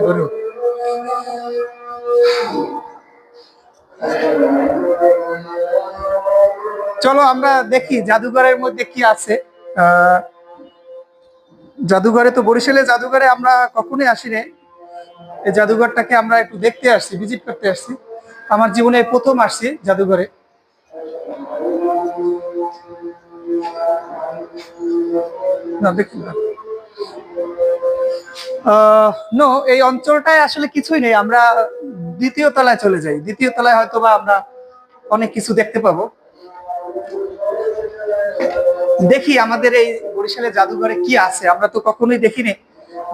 গরু। চলো আমরা দেখি জাদুঘরের মধ্যে কি আছে। জাদুঘরে তো বরিশালে জাদুঘরে আমরা কখনোই আসিনি। এই জাদুঘরটাকে আমরা একটু দেখতে আসছি, ভিজিট করতে আসছি। আমার জীবনে প্রথম আসছি জাদুঘরে। না দেখি না, নো, এই অঞ্চলটায় আসলে কিছুই নেই। আমরা দ্বিতীয় তলায় চলে যাই, দ্বিতীয় তলায় হয়তোবা আমরা অনেক কিছু দেখতে পাবো। দেখি আমাদের এই বরিশালে জাদুঘরে কি আছে, আমরা তো কখনোই দেখিনি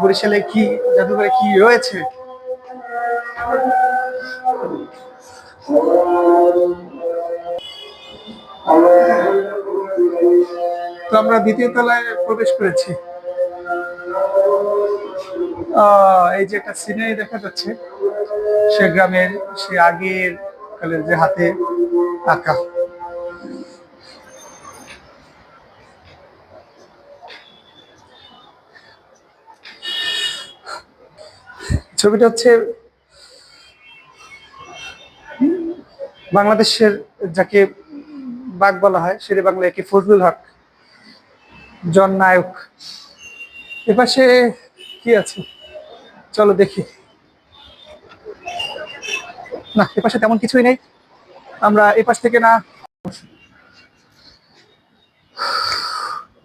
বরিশালে কি জাদুঘরে কি রয়েছে। তো আমরা দ্বিতীয় তলায় প্রবেশ করেছি। এই যে একটা সিনারি দেখা যাচ্ছে, সে গ্রামের সে আগের কালের যে হাতে আঁকা। ছবিটা হচ্ছে বাংলাদেশের যাকে বাঘ বলা হয়, শেরে বাংলা একে ফজলুল হক জন নায়ক। এপাশে কি আছে চলো দেখি। না, এপাশে তেমন কিছুই নেই। আমরা এপাশ থেকে না,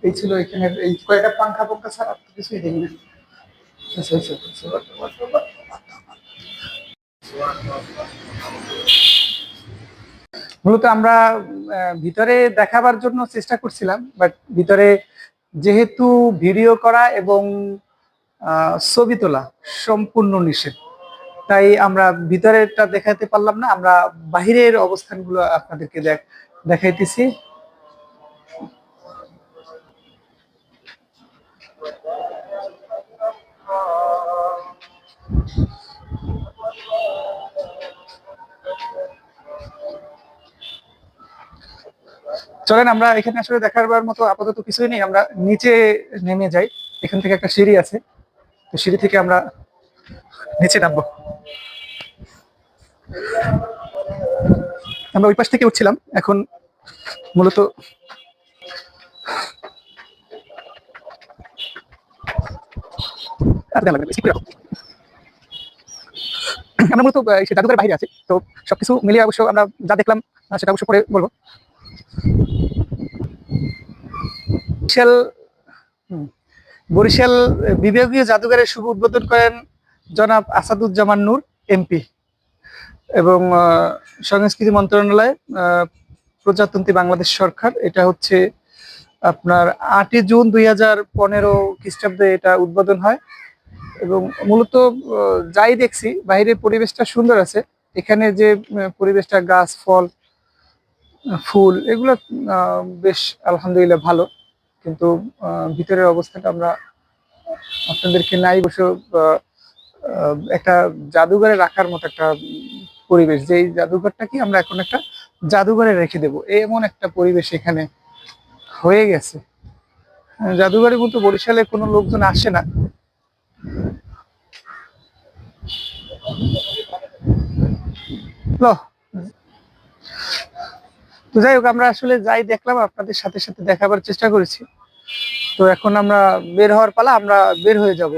এই ছিল এখানে এই কয়েকটা পাঙ্খা পাঙ্খা ছাড়া কিছুই দেখি না। মূলত আমরা ভিতরে দেখাবার জন্য চেষ্টা করছিলাম, বাট ভিতরে যেহেতু ভিডিও করা এবং ছবি তোলা সম্পূর্ণ নিষেধ, তাই আমরা ভিতরেরটা দেখাতে পারলাম না। আমরা বাহিরের অবস্থানগুলো আপনাদেরকে দেখাইতেছি। চলেন, আমরা এখানে আসলে দেখার মতো আপাতত কিছুই নেই। আমরা নিচে নেমে যাই। এখান থেকে একটা সিঁড়ি আছে, তো সিঁড়ি থেকে আমরা নিচে নামবো। আমরা ওই পাশ থেকে উঠছিলাম, এখন মূলত আমরা মূলত জাদুঘরের বাইরে আছি। তো সবকিছু মিলিয়ে অবশ্য আমরা যা দেখলাম সেটা অবশ্য পরে বলবো। বরিশাল বরিশাল বিভাগীয় জাদুঘরের শুভ উদ্বোধন করেন জনাব আসাদুজ্জামান নূর এমপি এবং সংস্কৃতি মন্ত্রণালয়, প্রজাতন্ত্রী বাংলাদেশ সরকার। এটা হচ্ছে আপনার 8 জুন 2015 খ্রিস্টাব্দে এটা উদ্বোধন হয়। এবং মূলত যাই দেখছি বাইরের পরিবেশটা সুন্দর আছে। এখানে যে পরিবেশটা, গাছ, ফল, ফুল, এগুলো বেশ আলহামদুলিল্লাহ ভালো। কিন্তু ভিতরের অবস্থাটা আমরা আপনাদেরকে নাই বসে একটা জাদুঘরে রাখার মতো একটা পরিবেশ, যে এই জাদুঘরটা কি আমরা এখন একটা জাদুঘরে রেখে দেবো, এমন একটা পরিবেশ এখানে হয়ে গেছে। জাদুঘরে কিন্তু বরিশালে কোনো লোকজন আসে না। তো যাই হোক, আমরা আসলে যাই দেখলাম আপনাদের সাথে সাথে দেখাবার চেষ্টা করেছি। তো এখন আমরা বের হওয়ার পালা, আমরা বের হয়ে যাব।